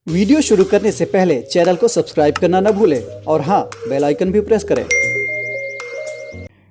Video शुरू करने से पहले चैनल को सब्सक्राइब करना न भूलें और हाँ, बेल आइकन भी प्रेस करें।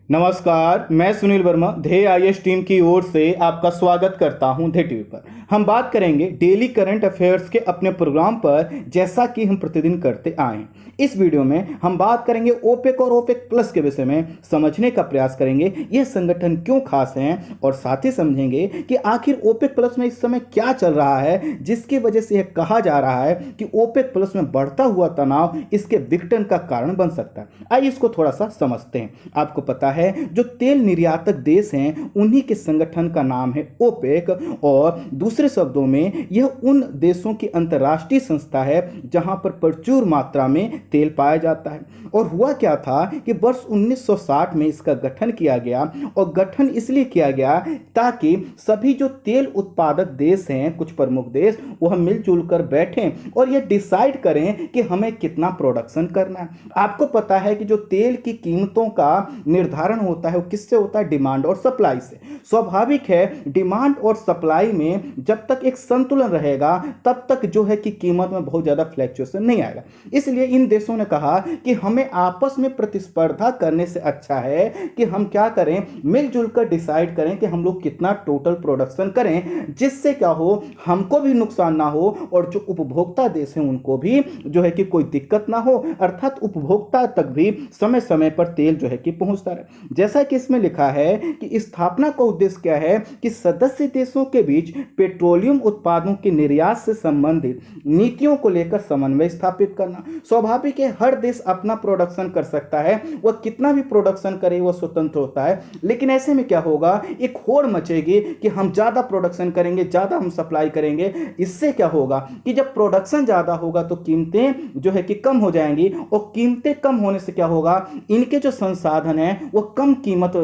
नमस्कार, मैं सुनील वर्मा ध्येय आईएएस टीम की ओर से आपका स्वागत करता हूं ध्येय टीवी पर। हम बात करेंगे डेली करंट अफेयर्स के अपने प्रोग्राम पर, जैसा कि हम प्रतिदिन करते आए हैं। इस वीडियो में हम बात करेंगे ओपेक और ओपेक प्लस के विषय में, समझने का प्रयास करेंगे यह संगठन क्यों खास हैं और साथ ही समझेंगे कि आखिर ओपेक प्लस में इस समय क्या चल रहा है, जिसकी वजह से यह कहा जा रहा है कि ओपेक प्लस में बढ़ता हुआ तनाव इसके विघटन का कारण बन सकता है। आइए इसको थोड़ा सा समझते हैं। आपको पता है जो तेल निर्यातक देश हैं उन्हीं के संगठन का नाम है ओपेक, और दूसरे शब्दों में यह उन देशों की अंतर्राष्ट्रीय संस्था है जहां पर प्रचुर मात्रा में तेल पाया जाता है। और हुआ क्या था कि वर्ष 1960 में इसका गठन किया गया, और गठन इसलिए किया गया ताकि सभी जो तेल उत्पादक देश हैं, कुछ प्रमुख देश, वह मिलजुल कर बैठें और यह डिसाइड करें कि हमें कितना प्रोडक्शन करना है। आपको पता है कि जो तेल की कीमतों का निर्धारण होता है वो किससे होता है? डिमांड और सप्लाई से। स्वाभाविक है, डिमांड और सप्लाई में जब तक एक संतुलन रहेगा तब तक जो है कि कीमत में बहुत ज्यादा फ्लैक्चुएशन नहीं आएगा। इसलिए इन देशों ने कहा कि हमें आपस में प्रतिस्पर्धा करने से अच्छा है कि हम क्या करें, मिलजुल कर डिसाइड करें कि हम लोग कितना टोटल प्रोडक्शन करें, जिससे क्या हो, हमको भी नुकसान ना हो और जो उपभोक्ता देश हैं उनको भी जो है कि कोई दिक्कत ना हो, अर्थात उपभोक्ता तक भी समय समय पर तेल जो है कि पहुंचता रहे। जैसा कि इसमें लिखा है कि स्थापना का उद्देश्य क्या है कि सदस्य देशों के बीच पेट्रोलियम उत्पादों के निर्यात से संबंधित नीतियों को लेकर समन्वय स्थापित करना। स्वाभाविक है, हर देश अपना प्रोडक्शन कर सकता है, वह कितना भी प्रोडक्शन करे वह स्वतंत्र होता है, लेकिन ऐसे में क्या होगा, एक होड़ मचेगी कि हम ज्यादा प्रोडक्शन करेंगे, ज्यादा हम सप्लाई करेंगे। इससे क्या होगा कि जब प्रोडक्शन ज्यादा होगा तो कीमतें जो है कि कम हो जाएंगी, और कीमतें कम होने से क्या होगा, इनके जो संसाधन है वो कम कीमत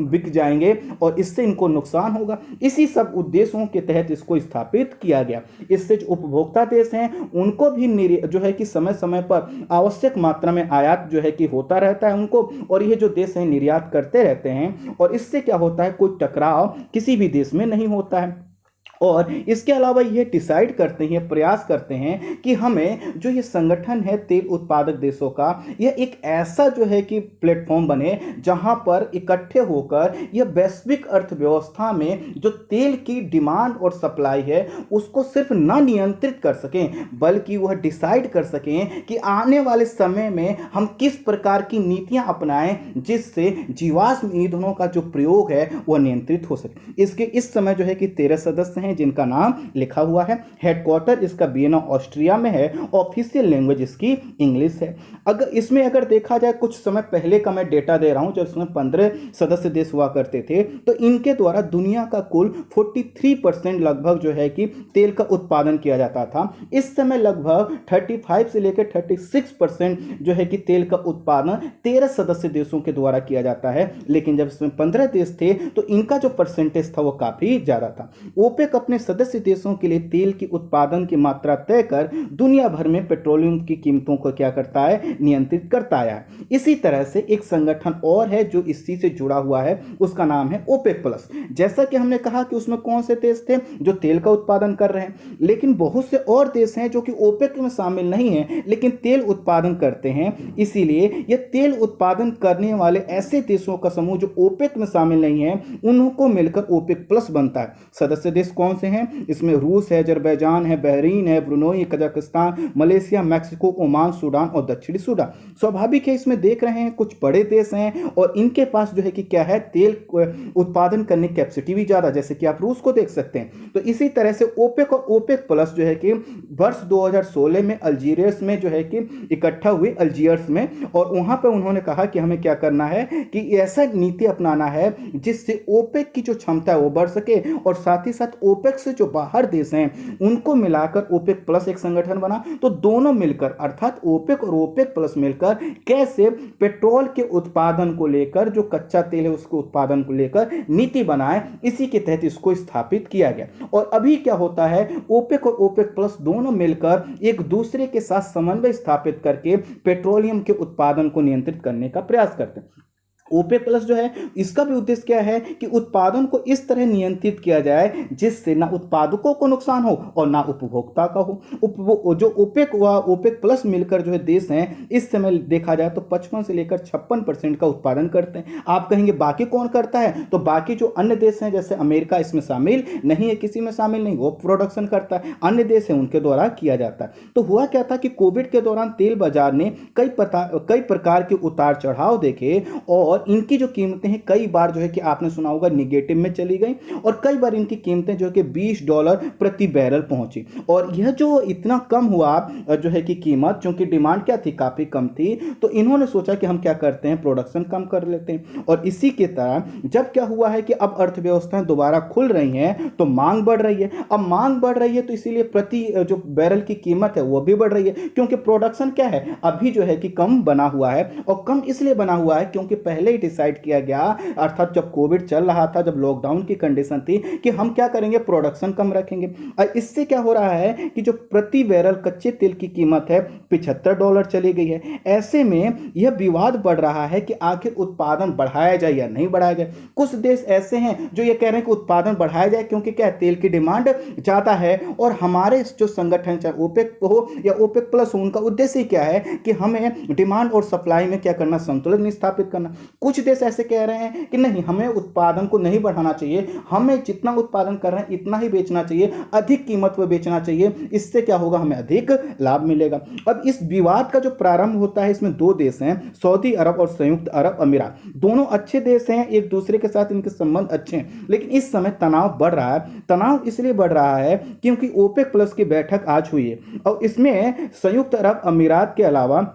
बिक जाएंगे और इससे इनको नुकसान होगा। इसी सब उद्देश्यों के तहत इसको स्थापित किया गया। इससे जो उपभोक्ता देश हैं उनको भी जो है कि समय समय पर आवश्यक मात्रा में आयात जो है कि होता रहता है उनको, और ये जो देश हैं निर्यात करते रहते हैं, और इससे क्या होता है, कोई टकराव किसी भी देश में नहीं होता है। और इसके अलावा ये डिसाइड करते हैं, प्रयास करते हैं कि हमें जो ये संगठन है तेल उत्पादक देशों का, यह एक ऐसा जो है कि प्लेटफॉर्म बने जहां पर इकट्ठे होकर यह वैश्विक अर्थव्यवस्था में जो तेल की डिमांड और सप्लाई है उसको सिर्फ न नियंत्रित कर सकें, बल्कि वह डिसाइड कर सकें कि आने वाले समय में हम किस प्रकार की नीतियां अपनाएं जिससे जीवाश्म ईंधनों का जो प्रयोग है वह नियंत्रित हो सके। इसके इस समय जो है कि 13 सदस्य हैं जिनका नाम लिखा हुआ है। हेडक्वार्टर इसका वियना ऑस्ट्रिया में है। ऑफिशियल लैंग्वेज इसकी इंग्लिश है। अगर देखा जाए, कुछ समय पहले का मैं डेटा दे रहा हूं, जब इसमें 15 सदस्य देश हुआ करते थे, तो इनके द्वारा दुनिया का कुल 43% लगभग जो है कि तेल का उत्पादन किया जाता था। इस समय लगभग 35 से लेकर 36% जो है कि तेल का उत्पादन 13 सदस्य देशों के द्वारा किया जाता है, लेकिन जब इसमें 15 देश थे तो इनका जो परसेंटेज था वो काफी ज्यादा था। ओपेक अपने सदस्य देशों के लिए तेल की उत्पादन की मात्रा तय कर दुनिया भर में पेट्रोलियम की कीमतों को क्या करता है, नियंत्रित करता है। इसी तरह से एक संगठन और है जो इसी से जुड़ा हुआ है, उसका नाम है ओपेक प्लस। जैसा कि हमने कहा कि उसमें कौन से देश थे जो तेल का उत्पादन कर रहे हैं, लेकिन बहुत से और देश हैं जो कि ओपेक में शामिल नहीं है लेकिन तेल उत्पादन करते हैं। इसीलिए यह तेल उत्पादन करने वाले ऐसे देशों का समूह जो ओपेक में शामिल नहीं है, उनको मिलकर ओपेक प्लस बनता है। सदस्य देश कौन से हैं? इसमें रूस है, अजरबैजान है, बहरीन है, Brunei, Kazakhstan, Malaysia, Mexico, Oman, Sudan और दक्षिणी सूडान। स्वाभाविक है, इसमें देख रहे हैं कुछ बड़े देश हैं और इनके पास जो है कि क्या है, तेल उत्पादन करने की कैपेसिटी भी ज्यादा, जैसे कि आप रूस को देख सकते हैं। तो इसी तरह से ओपेक और ओपेक प्लस जो है कि वर्ष 2016 में अल्जीरियस में जो है कि इकट्ठा हुए, अल्जीयर्स में, और वहां पर उन्होंने कहा कि हमें क्या करना है कि ऐसा नीति अपनाना है जिससे ओपेक की जो क्षमता है वो बढ़ सके, और साथ ही साथ ओपेक से जो बाहर देश हैं उनको मिलाकर ओपेक प्लस एक संगठन बना। तो दोनों मिलकर, अर्थात ओपेक और ओपेक प्लस मिलकर कैसे पेट्रोल के उत्पादन को लेकर, जो कच्चा तेल है उसके उत्पादन को लेकर नीति बनाए, इसी के तहत इसको स्थापित किया गया। और अभी क्या होता है, ओपेक और ओपेक प्लस दोनों मिलकर एक दूसरे के साथ समन्वय स्थापित करके पेट्रोलियम के उत्पादन को नियंत्रित करने का प्रयास करते हैं। ओपेक प्लस जो है इसका भी उद्देश्य क्या है कि उत्पादन को इस तरह नियंत्रित किया जाए जिससे ना उत्पादकों को नुकसान हो और ना उपभोक्ता का हो। जो ओपेक व ओपेक प्लस मिलकर जो है देश हैं इस समय देखा जाए तो 55 से लेकर 56% का उत्पादन करते हैं। आप कहेंगे बाकी कौन करता है, तो बाकी जो अन्य देश हैं जैसे अमेरिका इसमें शामिल नहीं है, किसी में शामिल नहीं, वो प्रोडक्शन करता है, अन्य देश हैं उनके द्वारा किया जाता है। तो हुआ क्या था कि कोविड के दौरान तेल बाजार ने कई प्रकार के उतार चढ़ाव देखे और इनकी जो कीमतें हैं कई बार जो है कि आपने सुना होगा निगेटिव में चली गई और कई बार इनकी कीमतें जो है कि $20 प्रति बैरल पहुंची। और यह जो इतना कम हुआ जो है कि कीमत, चूंकि डिमांड क्या थी, काफी कम थी, तो इन्होंने सोचा कि हम क्या करते हैं, प्रोडक्शन कम कर लेते हैं। और इसी के तरह जब क्या हुआ है कि अब अर्थव्यवस्थाएं दोबारा खुल रही हैं तो मांग बढ़ रही है। अब मांग बढ़ रही है तो इसीलिए प्रति जो बैरल की कीमत है वो भी बढ़ रही है, क्योंकि प्रोडक्शन क्या है अभी जो है कि कम बना हुआ है। और कम इसलिए बना हुआ है क्योंकि पहले ही डिसाइड किया गया, अर्थात जब कोविड चल रहा था, जब लॉकडाउन की कंडीशन थी, कि हम क्या करेंगे, प्रोडक्शन कम रखेंगे। और इससे क्या हो रहा है कि जो प्रति बैरल कच्चे तेल की कीमत है $75 चली गई है। ऐसे में यह विवाद बढ़ रहा है कि आखिर उत्पादन बढ़ाया जाए या नहीं बढ़ाया जाए। कुछ देश ऐसे हैं जो ये कह रहे हैं कि उत्पादन बढ़ाया जाए क्योंकि क्या तेल की डिमांड ज्यादा है, और हमारे जो संगठन चाहे ओपेक हो या ओपेक प्लस हो, उनका उद्देश्य क्या है कि हमें डिमांड और सप्लाई में क्या करना, संतुलन स्थापित करना। कुछ देश ऐसे कह रहे हैं कि नहीं, हमें उत्पादन को नहीं बढ़ाना चाहिए, हमें जितना उत्पादन कर रहे हैं इतना ही बेचना चाहिए, अधिक कीमत पर बेचना चाहिए, इससे क्या होगा, हमें अधिक लाभ मिलेगा। अब इस विवाद का जो प्रारंभ होता है इसमें दो देश हैं, सऊदी अरब और संयुक्त अरब अमीरात। दोनों अच्छे देश हैं, एक दूसरे के साथ इनके संबंध अच्छे हैं, लेकिन इस समय तनाव बढ़ रहा है। तनाव इसलिए बढ़ रहा है क्योंकि ओपेक प्लस की बैठक आज हुई है और इसमें संयुक्त अरब अमीरात के अलावा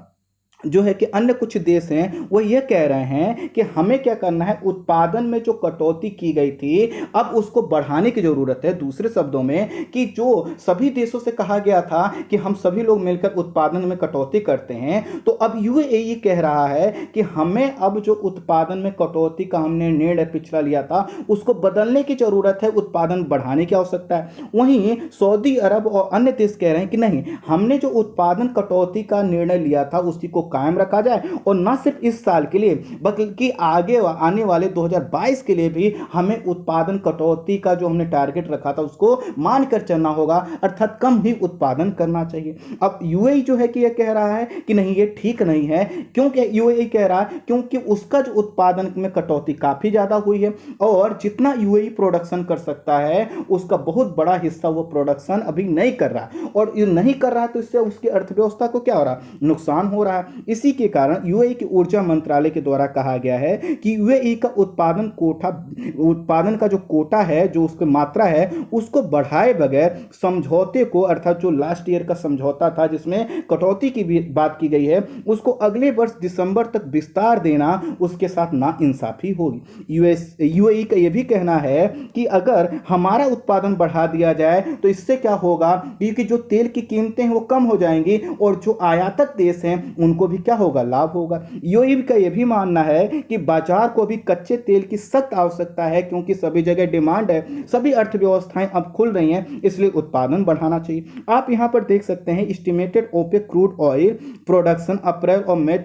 जो है कि अन्य कुछ देश हैं वो ये कह रहे हैं कि हमें क्या करना है, उत्पादन में जो कटौती की गई थी अब उसको बढ़ाने की जरूरत है। दूसरे शब्दों में कि जो सभी देशों से कहा गया था कि हम सभी लोग मिलकर उत्पादन में कटौती करते हैं, तो अब यूएई कह रहा है कि हमें अब जो उत्पादन में कटौती का हमने निर्णय पिछला लिया था उसको बदलने की जरूरत है, उत्पादन बढ़ाने की आवश्यकता है। वहीं सऊदी अरब और अन्य देश कह रहे हैं कि नहीं, हमने जो उत्पादन कटौती का निर्णय लिया था उसी को कायम रखा जाए और न सिर्फ इस साल के लिए बल्कि आगे आने वाले 2022 के लिए भी हमें उत्पादन कटौती का जो हमने टारगेट रखा था उसको मानकर चलना होगा, अर्थात कम ही उत्पादन करना चाहिए। अब यूएई जो है कि यह कह रहा है कि नहीं, ये ठीक नहीं है। क्योंकि यूएई कह रहा है क्योंकि उसका जो उत्पादन में कटौती काफी ज्यादा हुई है और जितना यूएई प्रोडक्शन कर सकता है उसका बहुत बड़ा हिस्सा वो प्रोडक्शन अभी नहीं कर रहा, और ये नहीं कर रहा तो इससे उसकी अर्थव्यवस्था को क्या हो रहा, नुकसान हो रहा है। इसी के कारण यूएई की ऊर्जा मंत्रालय के द्वारा कहा गया है कि यूएई का उत्पादन का जो कोटा है, जो उसकी मात्रा है, उसको बढ़ाए बगैर समझौते को, अर्थात जो लास्ट ईयर का समझौता था जिसमें कटौती की भी बात की गई है, उसको अगले वर्ष दिसंबर तक विस्तार देना उसके साथ नाइंसाफी होगी। यूएई का यह भी कहना है कि अगर हमारा उत्पादन बढ़ा दिया जाए तो इससे क्या होगा, क्योंकि जो तेल की कीमतें हैं वो कम हो जाएंगी और जो आयातक देश हैं उनको भी क्या होगा, लाभ होगा। यूएई का यह भी मानना है कि बाजार को भी कच्चे तेल की सख्त आवश्यकता है क्योंकि सभी जगह डिमांड है, सभी अर्थव्यवस्थाएं अब खुल रही हैं, इसलिए उत्पादन बढ़ाना चाहिए। आप यहां पर देख सकते हैं estimated OPEC crude oil production April और मई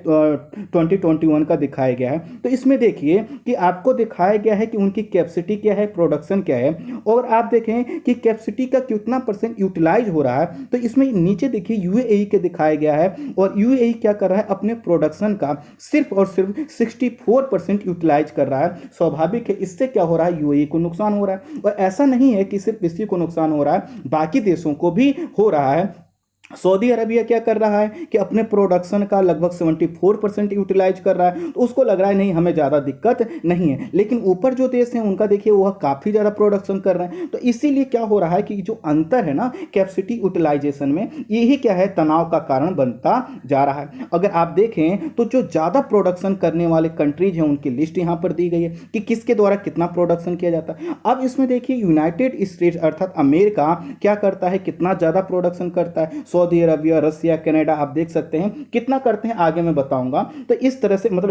2021 का दिखाया गया है। तो इसमें देखिए कि आपको दिखाया गया है कि उनकी कैपेसिटी क्या है, प्रोडक्शन क्या है, और आप देखें कि कैपेसिटी का कितना % यूटिलाइज हो रहा है। तो इसमें नीचे देखिए यूएई के दिखाया गया है और यूएई क्या कर रहा है, अपने प्रोडक्शन का सिर्फ और सिर्फ 64% यूटिलाइज कर रहा है। स्वाभाविक है, इससे क्या हो रहा है, यूएई को नुकसान हो रहा है। और ऐसा नहीं है कि सिर्फ इसी को नुकसान हो रहा है, बाकी देशों को भी हो रहा है। सऊदी अरबिया क्या कर रहा है कि अपने प्रोडक्शन का लगभग 74% यूटिलाइज कर रहा है, तो उसको लग रहा है नहीं, हमें ज़्यादा दिक्कत नहीं है। लेकिन ऊपर जो देश हैं उनका देखिए वह काफ़ी ज़्यादा प्रोडक्शन कर रहे हैं। तो इसीलिए क्या हो रहा है कि जो अंतर है ना कैपेसिटी यूटिलाइजेशन में, यही क्या है, तनाव का कारण बनता जा रहा है। अगर आप देखें तो जो ज़्यादा प्रोडक्शन करने वाले कंट्रीज हैं उनकी लिस्ट यहाँ पर दी गई है कि किसके द्वारा कितना प्रोडक्शन किया जाता है। अब इसमें देखिए यूनाइटेड स्टेट्स अर्थात अमेरिका क्या करता है, कितना ज़्यादा प्रोडक्शन करता है। सऊदी अरबिया, रसिया, कनाडा, आप देख सकते हैं कितना करते हैं, आगे मैं बताऊंगा। तो इस तरह से मतलब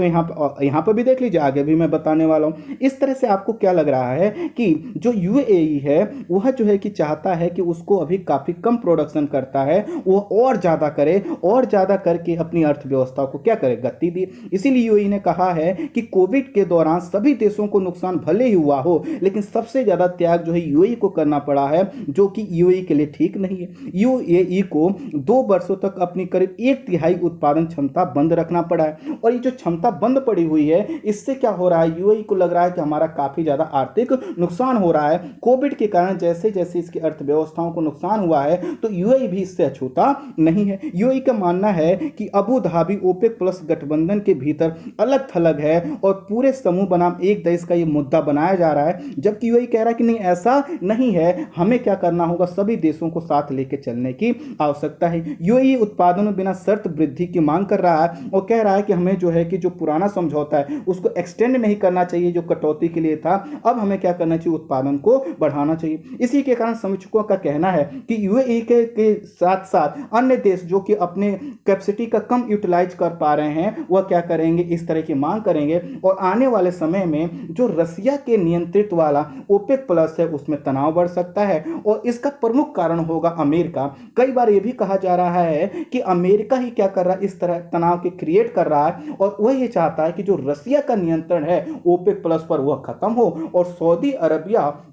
यहाँ पर भी देख लीजिए, आगे भी मैं बताने वाला हूँ। इस तरह से आपको क्या लग रहा है कि जो यूएई है वह जो है कि चाहता है कि उसको अभी काफी कम प्रोडक्शन करता है, वो और ज्यादा करे, और ज्यादा करके अपनी अर्थव्यवस्था को क्या करे, गति दी। इसीलिए यूएई ने कहा है कि कोविड के दौरान सभी देशों को नुकसान भले ही हुआ हो, लेकिन सबसे ज्यादा त्याग जो है यूएई को करना पड़ा है, जो कि यूएई के लिए ठीक नहीं है। यूएई को 2 वर्षों तक अपनी करीब 1/3 उत्पादन क्षमता बंद रखना पड़ा है। और ये जो क्षमता बंद पड़ी हुई है, इससे क्या हो रहा है, यूएई को लग रहा है कि हमारा काफी ज्यादा आर्थिक नुकसान हो रहा है। कोविड के कारण जैसे जैसे इसकी अर्थव्यवस्थाओं को नुकसान हुआ है, तो यूएई भी इससे अछूता नहीं है। यूएई का मानना है कि अबू धाबी ओपेक प्लस गठबंधन के भीतर अलग थलग है और पूरे समूह बनाम एक देश का ये मुद्दा बनाया जा रहा है, जबकि यूएई कह रहा है कि नहीं, ऐसा नहीं है, हमें क्या करना होगा, सभी देशों को साथ लेकर चलने की आवश्यकता है। यूएई उत्पादन में बिना शर्त वृद्धि की मांग कर रहा है और कह रहा है कि हमें जो है कि जो पुराना समझौता है उसको एक्सटेंड नहीं करना चाहिए, जो कटौती के लिए था, अब हमें क्या करना चाहिए, उत्पादन को बढ़ाना चाहिए। इसी के कारण समीक्षकों का कहना है कि यूएई के साथ साथ अन्य देश जो कि अपने कैपेसिटी का कम यूटिलाइज कर पा रहे हैं, वह क्या करेंगे, इस तरह की मांग करेंगे। और आने वाले समय में जो रसिया के नियंत्रित वाला ओपेक प्लस है उसमें तनाव बढ़ सकता है, और इसका प्रमुख कारण होगा अमेरिका। कई बार यह भी कहा जा रहा है कि अमेरिका ही क्या कर रहा है, इस तरह तनाव के क्रिएट कर रहा है, और वह ये चाहता है कि जो रसिया का नियंत्रण है ओपेक प्लस पर वह खत्म हो, और सऊदी अरबिया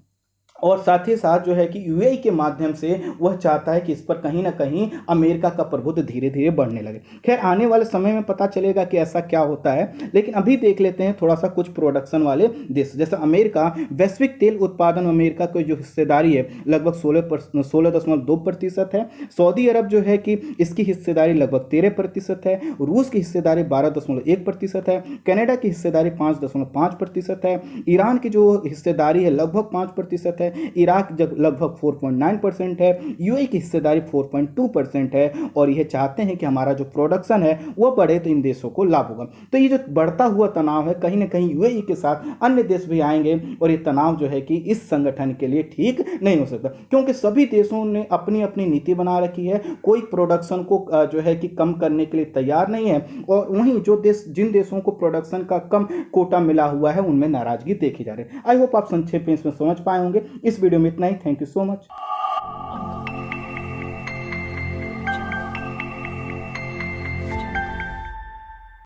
और साथ ही साथ जो है कि यूएई के माध्यम से वह चाहता है कि इस पर कहीं ना कहीं अमेरिका का प्रभुत्व धीरे धीरे बढ़ने लगे। खैर, आने वाले समय में पता चलेगा कि ऐसा क्या होता है, लेकिन अभी देख लेते हैं थोड़ा सा कुछ प्रोडक्शन वाले देश। जैसे अमेरिका, वैश्विक तेल उत्पादन अमेरिका की जो हिस्सेदारी है लगभग 16.2% है। सऊदी अरब जो है कि इसकी हिस्सेदारी लगभग 13% है। रूस की हिस्सेदारी 12.1% है। कनाडा की हिस्सेदारी 5.5% है। ईरान की जो हिस्सेदारी है लगभग 5% है। इराक लगभग 4.9% है। यूएई की हिस्सेदारी 4.2% है। और यह चाहते हैं कि हमारा जो प्रोडक्शन है वह बढ़े, तो इन देशों को लाभ होगा। तो ये जो बढ़ता हुआ तनाव है, कहीं ना कहीं यूएई के साथ अन्य देश भी आएंगे, और ये तनाव जो है कि इस संगठन के लिए ठीक नहीं हो सकता, क्योंकि सभी देशों ने अपनी अपनी नीति बना रखी है। कोई प्रोडक्शन को जो है कि कम करने के लिए तैयार नहीं है, और वहीं जो देश, जिन देशों को प्रोडक्शन का कम कोटा मिला हुआ है, उनमें नाराजगी देखी जा रही है। आई होप आप संक्षेप में इसमें समझ पाए होंगे। इस वीडियो में इतना ही। Thank you so much.